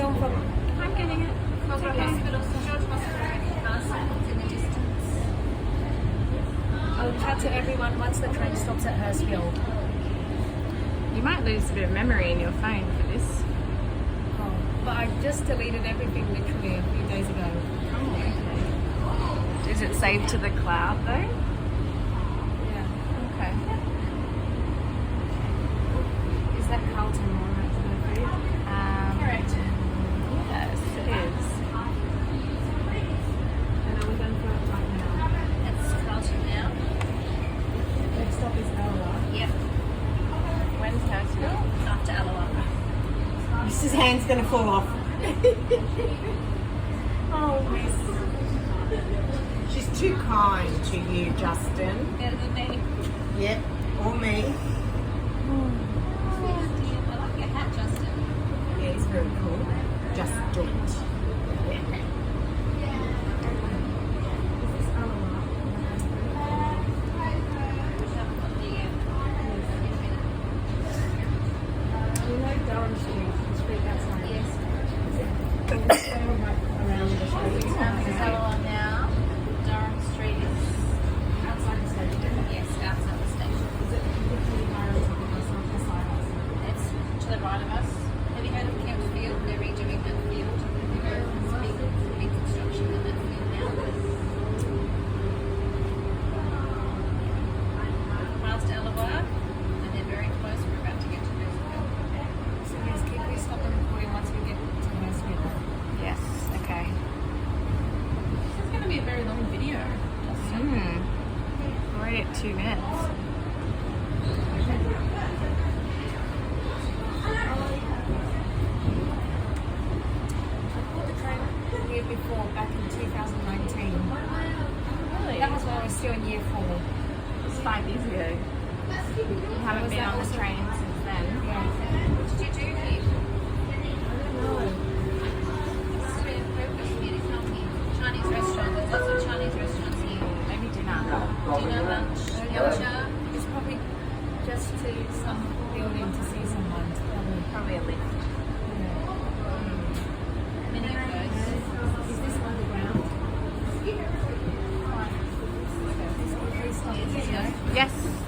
film from... I'm getting it. Okay. Hospital, St George Hospital, Castle in the distance. I'll chat to everyone once the train stops at Hurstville. You might lose a bit of memory in your phone for this. Oh, but I just deleted everything literally a few days ago. Oh, okay. Is it saved to the cloud though? Yeah. Okay. Is that Carlton or food? Correct. Yes, it is. And are we going for it right now? It's Carlton now. Next stop is Kogarah. Yep. When's Hurstville? After Alawa. Mrs. Hand's going to fall off. Oh, Miss. She's too kind to you, Justin. Better than me. Yep, or me. I like your hat, Justin. Yeah, he's very cool. Just do it. Yeah. Is this Alawa? You know Durham Street, the street outside? Yes. Around the street. This is Alawa now. Durham Street is Outside the station. yes, outside the station. Is it 50 miles on the side? It's to the right of us. Have you heard of Kemp Field? They're redoing that field. It's big construction in that field now. Past Alawa, and they're very close. We're about to get to Hurstville. So yes, keep we stop the recording once we get to Hurstville. Yes. Okay. This is going to be a very long video. We're already at 2 minutes. I caught the train here before, back in 2019. Really? That was when I was still in year 4. It was 5 years ago. You haven't Was been that on also- the train since then. Yeah. What did you do here? I don't know. This is really purpose for you to come here. Chinese restaurant. There's lots of Chinese restaurants here. Maybe dinner. Dinner, lunch, yamcha. It's probably just to some building to see someone. Probably. Probably a lift.